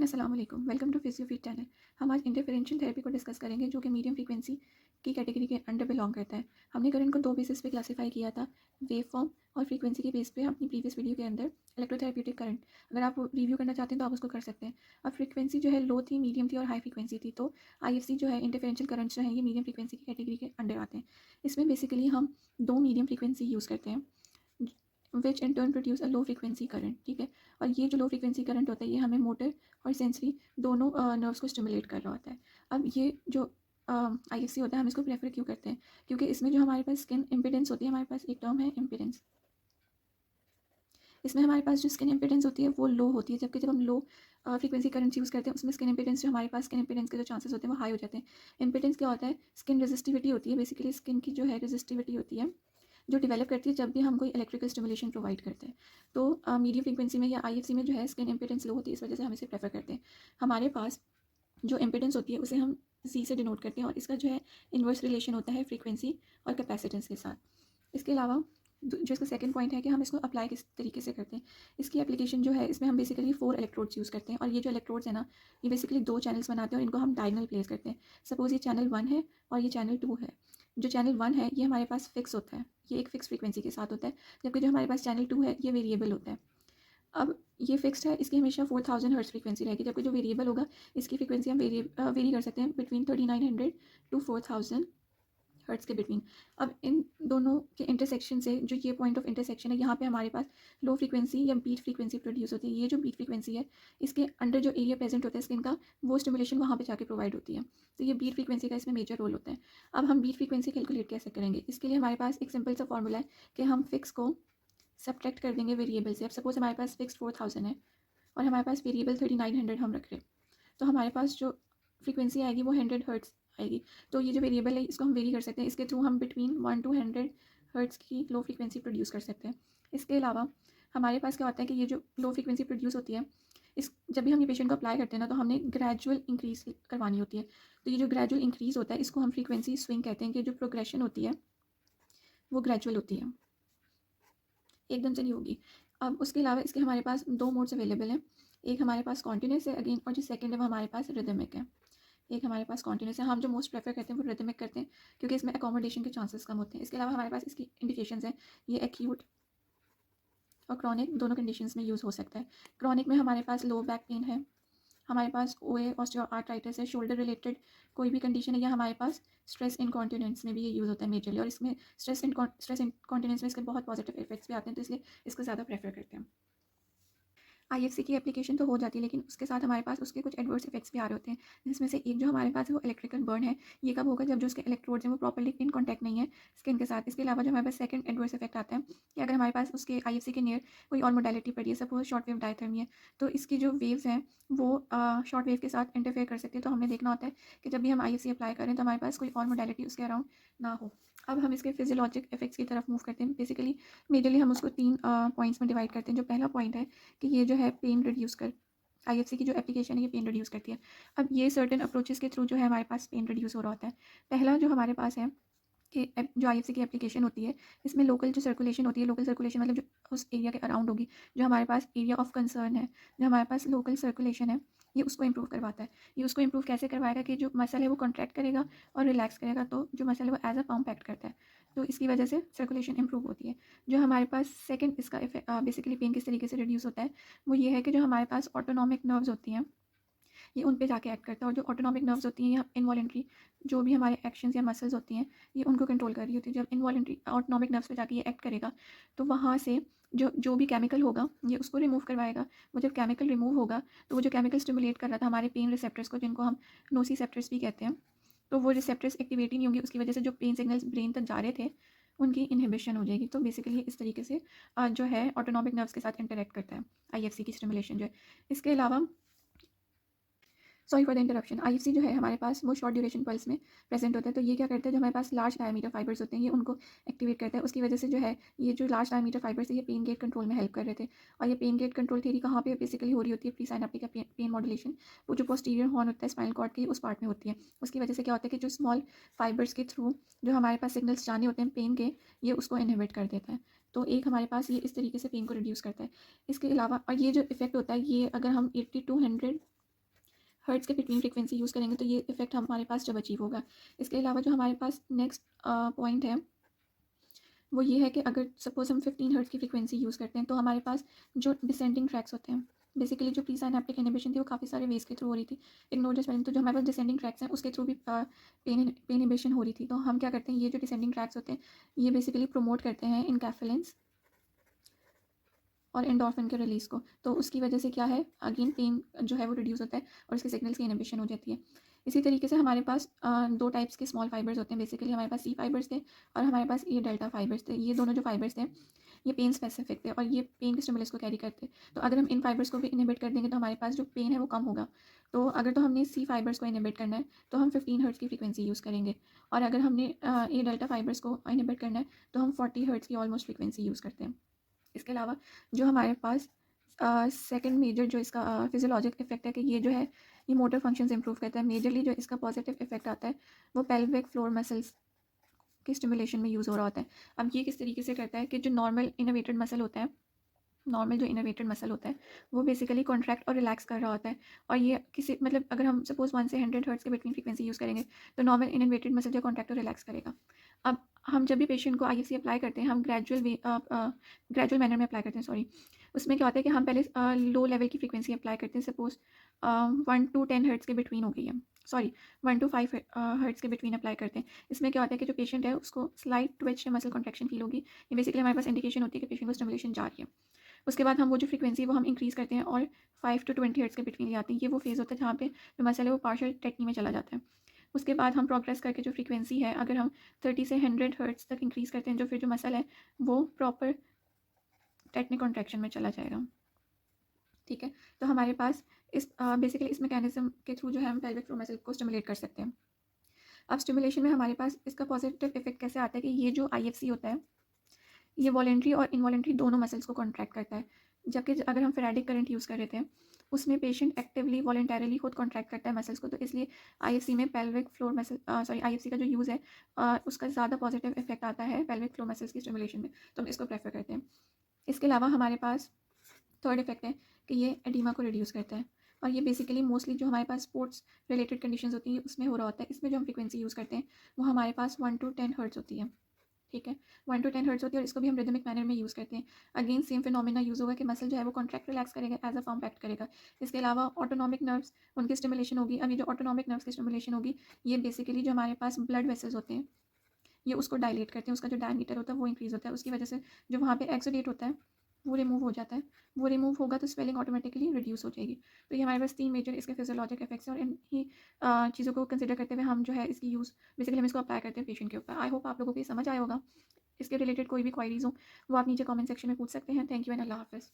Everyone, अस्सलाम वालेकुम। Welcome to physio fit channel. हम आज इंटरफेरेंशियल थेरेपी को डिस्कस करेंगे जो कि मीडियम फ्रीक्वेंसी की कैटेगरी के अंडर बिलोंग करता है। हमने करंट को दो बेसिस पे क्लासीफाई किया था, वेव फॉर्म और फ्रीक्वेंसी के बेस पे अपनी प्रीवियस वीडियो के अंदर इलेक्ट्रोथेरेप्यूटिक करंट। अगर आप रिव्यू करना चाहते हैं तो आप उसको कर सकते हैं। अब फ्रीक्वेंसी जो है लो थी, मीडियम थी और हाई फ्रीक्वेंसी थी, तो IFC जो है इंटरफेरेंशियल करंट्स जो है ये मीडियम फ्रीक्वेंसी की कैटेगरी के अंडर आते हैं। इसमें बेसिकली हम दो मीडियम फ्रीक्वेंसी यूज़ करते हैं which in turn produce a low frequency current. ठीक है, और ये जो लो फ्रीक्वेंसी करंट होता है ये हमें मोटर और सेंसरी दोनों नर्व्स को स्टिमुलेट कर रहा होता है। अब ये जो IFC होता है हम इसको प्रेफर क्यों करते हैं, क्योंकि इसमें जो हमारे पास स्किन इम्पिडेंस होती है, हमारे पास एक टर्म है इम्पिडेंस। इसमें हमारे पास जो स्किन इम्पिडेंस होती है वो लो होती है, जबकि जब हम लो फ्रीक्वेंसी करंट यूज़ करते हैं उसमें स्किन इम्पिडेंस जो हमारे पास स्किन इम्पिडेंस के जो चांसेस होते हैं वो हाई हो जाते हैं। इम्पिडेंस क्या होता है? स्किन रेजिस्टिविटी होती है, बेसिकली स्किन की जो है रेजिस्टिविटी होती है जो डेवलप करती है जब भी हम कोई इलेक्ट्रिकल स्टिमुलेशन प्रोवाइड करते हैं। तो मीडियम फ्रीक्वेंसी में या IFC में जो है स्किन इम्पिडेंस लो होती है, इस वजह से हम इसे प्रेफर करते हैं। हमारे पास जो इम्पिडेंस होती है उसे हम C से डिनोट करते हैं और इसका जो है इन्वर्स रिलेशन होता है फ्रीक्वेंसी और कैपेसिटेंस के साथ। इसके अलावा जो इसका सेकंड पॉइंट है कि हम इसको अप्लाई किस तरीके से करते हैं। इसकी एप्लीकेशन जो है इसमें हम बेसिकली 4 इलेक्ट्रोड्स यूज़ करते हैं और ये जो इलेक्ट्रोड्स है ना, ये बेसिकली 2 चैनल्स बनाते हैं और इनको हम डायगोनल प्लेस करते हैं। सपोज़ ये चैनल 1 है और ये चैनल 2 है। जो चैनल 1 है ये हमारे पास फिक्स होता है, ये एक फिक्स फ्रीक्वेंसी के साथ होता है, जबकि जो हमारे पास चैनल 2 है ये वेरिएबल होता है। अब ये फिक्स्ड है, इसकी हमेशा 4000 हर्ट्ज़ फ्रीक्वेंसी रहेगी, जबकि जो वेरिएबल होगा इसकी फ्रीक्वेंसी हम वेरी कर सकते हैं बिटवीन 3900 टू 4000 हर्ट्ज़ के बिटवीन। अब इन दोनों के इंटरसेक्शन से जो ये पॉइंट ऑफ इंटरसेक्शन है, यहाँ पे हमारे पास लो फ्रीक्वेंसी या बीट फ्रीक्वेंसी प्रोड्यूस होती है। ये जो बीट फ्रीक्वेंसी है इसके अंडर जो एरिया प्रेजेंट होता है स्किन का, वो स्टिमुलेशन वहाँ पे जाके प्रोवाइड होती है। तो ये बीट फ्रीक्वेंसी का इसमें मेजर रोल होता है। अब हम बीट फ्रीक्वेंसी कैलकुलेट कैसे करेंगे? इसके लिए हमारे पास एक सिंपल सा फॉर्मूला है कि हम फिक्स को सब्ट्रैक्ट कर देंगे वेरिएबल से। अब सपोज हमारे पास फिक्स 4000 है और हमारे पास वेरिएबल 3900 हम रख रहे हैं, तो हमारे पास जो फ्रीक्वेंसी आएगी वो 100 हर्ट्ज़ आएगी। तो ये जो वेरिएबल है इसको हम वेरी कर सकते हैं, इसके थ्रू हम बिटवीन 1 टू 100 हर्ट्ज़ की लो फ्रीक्वेंसी प्रोड्यूस कर सकते हैं। इसके अलावा हमारे पास क्या होता है कि ये जो लो फ्रीक्वेंसी प्रोड्यूस होती है, इस जब भी हम ये पेशेंट को अप्लाई करते हैं ना, तो हमने ग्रेजुअल इंक्रीज़ करवानी होती है। तो ये जो ग्रेजुअल इंक्रीज़ होता है इसको हम फ्रीक्वेंसी स्विंग कहते हैं, कि जो प्रोग्रेशन होती है वो ग्रेजुअल होती है, एकदम से नहीं होगी। अब उसके अलावा इसके हमारे पास 2 मोड्स अवेलेबल हैं। एक हमारे पास कॉन्टिन्यूस है अगेन, और जो सेकंड है वो हमारे पास रिदमिक है। एक हमारे पास कॉन्टिन्यूस है, हम जो मोस्ट प्रेफर करते हैं वो रिदमिक करते हैं क्योंकि इसमें अकोमोडेशन के चांसेस कम होते हैं। इसके अलावा हमारे पास इसकी इंडिकेशंस हैं, ये एक्यूट और क्रॉनिक दोनों कंडीशंस में यूज़ हो सकता है। क्रॉनिक में हमारे पास लो बैक पेन है, हमारे पास OA ऑस्टियोआर्थराइटिस है, शोल्डर रिलेटेड कोई भी कंडीशन है, या हमारे पास स्ट्रेस इनकॉन्टिनेंस में भी ये यूज़ होता है मेजरली, और इसमें स्ट्रेस इनकॉन्टिनेंस में इसके बहुत पॉजिटिव इफेक्ट्स भी आते हैं, तो इसलिए इसको ज़्यादा प्रेफर करते हैं। IFC की एप्लीकेशन तो हो जाती है, लेकिन उसके साथ हमारे पास उसके कुछ एडवर्स इफेक्ट्स भी आ रहे होते हैं, जिसमें से एक जो हमारे पास है वो इलेक्ट्रिकल बर्न है। ये कब होगा? जब जो उसके इलेक्ट्रोड्स हैं वो प्रॉपर्ली इन कॉन्टैक्ट नहीं है स्किन के साथ। इसके अलावा जो हमारे पास सेकंड एडवर्स इफेक्ट आता है कि अगर हमारे पास उसके IFC के नियर कोई और मोडालिटी पड़ी है, सपोज शॉर्ट वेव डायथर्मी है, तो इसकी जो वेव्स हैं वो शॉर्ट वेव के साथ इंटरफेयर कर सकती है। तो हमने देखना होता है कि जब भी हम IFC अप्लाई करें तो हमारे पास कोई और मोडालिटी उसके अराउंड ना हो। अब हम इसके फिजियोलॉजिक इफेक्ट्स की तरफ मूव करते हैं। बेसिकली मेजरली हम उसको 3 पॉइंट्स में डिवाइड करते हैं। जो पहला पॉइंट है कि ये जो है पेन रिड्यूस कर IFC की जो एप्लीकेशन है ये पेन रिड्यूस करती है। अब ये सर्टेन अप्रोचेस के थ्रू जो है हमारे पास पेन रिड्यूस हो रहा होता है। पहला जो हमारे पास है कि जो IFC की एप्लीकेशन होती है इसमें लोकल जो सर्कुलेशन होती है, लोकल सर्कुलेशन मतलब जो उस एरिया के अराउंड होगी, जो हमारे पास एरिया ऑफ कंसर्न है, जो हमारे पास लोकल सर्कुलेशन है, ये उसको इम्प्रूव करवाता है। ये उसको इम्प्रूव कैसे करवाएगा कि जो मसल है वो कॉन्ट्रैक्ट करेगा और रिलैक्स करेगा, तो जो मसल है वो एज अ पम्प एक्ट करता है, तो इसकी वजह से सर्कुलेशन इम्प्रूव होती है। जो हमारे पास सेकेंड इसका बेसिकली पेन किस तरीके से रिड्यूस होता है, वो ये है कि जो हमारे पास ऑटोनॉमिक नर्व्स होती हैं ये उन पे जाके एक्ट करता है, और जो ऑटोनॉमिक नर्व्स होती हैं या इनवॉलेंट्री जो भी हमारे एक्शंस या मसल्स होती हैं ये उनको कंट्रोल कर रही होती है। जब इनवॉलेंट्री ऑटोनॉमिक नर्व्स पे जाके ये एक्ट करेगा तो वहाँ से जो जो भी केमिकल होगा ये उसको रिमूव करवाएगा। वो जब केमिकल रिमूव होगा तो वो जो केमिकल स्टिमुलेट कर रहा था हमारे पेन रिसेप्टर्स को, जिनको हम नोसिसेप्टर्स भी कहते हैं, तो वो रिसेप्टर्स एक्टिवेट ही नहीं होंगी, उसकी वजह से जो पेन सिग्नल्स ब्रेन तक जा रहे थे उनकी इनहिबिशन हो जाएगी। तो बेसिकली इस तरीके से जो है ऑटोनॉमिक नर्व्स के साथ इंटरेक्ट करता है IFC की स्टिमुलेशन जो है। इसके अलावा sorry for the interruption, IFC जो है हमारे पास वो शॉर्ट ड्यूरेशन पल्स में प्रेजेंट होता है। तो ये क्या करता है, जो हमारे पास लार्ज डायमीटर फाइबर्स होते हैं ये उनको एक्टिवेट करता है। उसकी वजह से जो है ये जो लार्ज डायमीटर फाइबर्स है ये पेन गेट कंट्रोल में हेल्प कर रहे थे। और ये पेन गेट कंट्रोल थ्योरी कहाँ पे बेसिकली हो रही होती है? प्री साइनेप्टिक पेन मॉड्यूलेशन, वो जो पोस्टीरियर हॉर्न होता है स्पाइनल कॉर्ड के, उस पार्ट में होती है। उसकी वजह से क्या होता है कि जो स्मॉल फाइबर्स के थ्रू जो हमारे पास सिग्नल्स जाने होते हैं पेन के, ये उसको इनहिबिट कर देता है। तो एक हमारे पास ये इस तरीके से पेन को रिड्यूस करता है। इसके अलावा और ये जो इफेक्ट होता है ये अगर हम 80 टू 100 हर्ट्ज़ के बिटवीन फ्रीक्वेंसी यूज़ करेंगे तो ये इफ़ेक्ट हमारे पास जब अचीव होगा। इसके अलावा जो हमारे पास नेक्स्ट पॉइंट है वो ये है कि अगर सपोज़ हम 15 हर्ट्ज़ की फ्रीक्वेंसी यूज़ करते हैं तो हमारे पास जो डिसेंडिंग ट्रैक्स होते हैं, बेसिकली जो प्री साइनेप्टिक इनहिबिशन थी वो काफ़ी सारे वेज़ के थ्रू हो रही थी। इग्नोर द स्पेलिंग, तो जो हमारे पास डिसेंडिंग ट्रैक्स हैं उसके थ्रू भी पेन इनहिबिशन हो रही थी। तो हम क्या करते हैं, ये जो डिसेंडिंग ट्रैक्स होते हैं ये बेसिकली प्रमोट करते हैं इनकैफेलिन्स और एंडोर्फिन के रिलीज़ को। तो उसकी वजह से क्या है, अगेन पेन जो है वो रिड्यूस होता है और उसके सिग्नल्स की इनहिबिशन हो जाती है। इसी तरीके से हमारे पास दो टाइप्स के स्मॉल फाइबर्स होते हैं। बेसिकली हमारे पास सी फाइबर्स थे और हमारे पास ये डेल्टा फाइबर्स थे। ये दोनों जो फाइबर्स थे ये पेन स्पेसिफिक थे और ये पेन के स्टिमुलस को कैरी करते। तो अगर हम इन फाइबर्स को भी इनहिबिट कर देंगे तो हमारे पास जो पेन है वो कम होगा। तो अगर तो हमने सी फाइबर्स को इनहिबिट करना है तो हम 15 हर्ट्ज़ की फ्रीक्वेंसी यूज़ करेंगे और अगर हमने ये डेल्टा फाइबर्स को इनहिबिट करना है तो हम 40 हर्ट्ज़ की ऑलमोस्ट फ्रीक्वेंसी यूज़ करते हैं। इसके अलावा जो हमारे पास सेकंड मेजर जो इसका फिजियोलॉजिक इफेक्ट है कि ये जो है ये मोटर फंक्शंस इंप्रूव करता है। मेजरली जो इसका पॉजिटिव इफेक्ट आता है वो पेल्विक फ्लोर मसल्स के स्टिमुलेशन में यूज़ हो रहा होता है। अब ये किस तरीके से करता है कि जो नॉर्मल इनोवेटेड मसल होता है, नॉर्मल जो इनोवेटेड मसल होता है वो बेसिकली कॉन्ट्रैक्ट और रिलैक्स कर रहा होता है और ये किसी मतलब अगर हम सपोज 1 से 100 हर्ट्ज़ के बिटवीन फ्रीक्वेंसी यूज़ करेंगे तो नॉर्मल इनोवेटेड मसल जो कॉन्ट्रैक्ट और रिलैक्स करेगा। अब हम जब भी पेशेंट को आईएफसी अप्लाई करते हैं हम ग्रेजुअल मैनर में अप्लाई करते हैं, सॉरी। उसमें क्या होता है कि हम पहले लो लेवल की फ्रीक्वेंसी अप्लाई करते हैं। सपोज 1 टू 10 हर्ट्ज़ के बिटवीन हो गई है, सॉरी 1 टू 5 हर्ट्ज़ के बिटवीन अप्लाई करते हैं। इसमें क्या होता है कि जो पेशेंट है उसको स्लाइट ट्विच या मसल कॉन्ट्रैक्शन फील होगी। ये बेसिकली हमारे पास इंडिकेशन होती है कि पेशेंट को स्टिमुलेशन जा रही है। उसके बाद हम वो जो फ्रीक्वेंसी वो हम इंक्रीज़ करते हैं और 5 टू 20 हर्ट्ज़ के बिटवीन ले आते हैं। ये वो फेज़ होता है जहाँ पे जो मसल है वो पार्शियल टेटनी में चला जाता है। उसके बाद हम प्रोग्रेस करके जो फ्रीक्वेंसी है अगर हम 30 से 100 हर्ट्ज़ तक इंक्रीज़ करते हैं जो फिर जो मसल है वो प्रॉपर टेटनिक कॉन्ट्रैक्शन में चला जाएगा। ठीक है, तो हमारे पास बेसिकली इस मैकेनिज्म के थ्रू जो है हम पेल्विक फ्लोर मसल को स्टिमुलेट कर सकते हैं। अब स्टिमुलेशन में हमारे पास इसका पॉजिटिव इफेक्ट कैसे आता है कि ये जो आईएफसी होता है ये वॉलेंट्री और इनवॉलेंट्री दोनों मसल्स को कॉन्ट्रैक्ट करता है। जबकि अगर हम फेराडिक करंट यूज़ कर रहे थे उसमें पेशेंट एक्टिवली वॉलेंटरली खुद कॉन्ट्रैक्ट करता है मसल्स को। तो इसलिए आईएफसी में pelvic floor muscle sorry IFC का जो यूज़ है उसका ज़्यादा पॉजिटिव इफेक्ट आता है पेल्विक फ्लोर मसल्स की स्टिमुलेशन में, तो हम इसको प्रेफर करते हैं। इसके अलावा हमारे पास थर्ड इफेक्ट है कि ये एडीमा को रिड्यूस करता है और ये बेसिकली मोस्टली जो हमारे पास स्पोर्ट्स रिलेटेड कंडीशंस होती हैं उसमें हो रहा होता है। इसमें जो हम फ्रीक्वेंसी यूज़ करते हैं वो हमारे पास 1 टू 10 हर्ट्ज़ होती है। ठीक है, 1 टू 10 हर्ट्ज़ होती है और इसको भी हम रिदमिक मैनर में यूज़ करते हैं। अगेन सेम फिनोमेना यूज़ होगा कि मसल जो है वो कॉन्ट्रैक्ट रिलैक्स करेगा, एज अ पम्प एक्ट करेगा। इसके अलावा ऑटोनॉमिक नर्व्स उनकी स्टिमुलेशन होगी। अब ये जो ऑटोनॉमिक नर्व्स की स्टिमुलेशन होगी ये बेसिकली जो हमारे पास ब्लड वेसल्स होते हैं ये उसको डायलेट करते हैं, उसका जो डायमीटर होता है वो इंक्रीज़ होता है। उसकी वजह से जो वहाँ पे एक्सोडेट होता है वो रिमूव हो जाता है। वो रिमूव होगा तो स्वेलिंग ऑटोमेटिकली रिड्यूस हो जाएगी। तो ये हमारे पास 3 मेजर इसके फिजियोलॉजिक इफेक्ट्स हैं और इन्हीं चीज़ों को कंसिडर करते हुए हम जो है इसकी यूज़ बेसिकली हम इसको अप्लाई करते हैं पेशेंट के ऊपर। आई होप आप लोगों को ये समझ आया होगा। इसके रिलेटेड कोई भी क्वायरीज़ हो वो आप नीचे कमेंट सेक्शन में पूछ सकते हैं। थैंक यू एंड अल्लाह हाफ़िज़।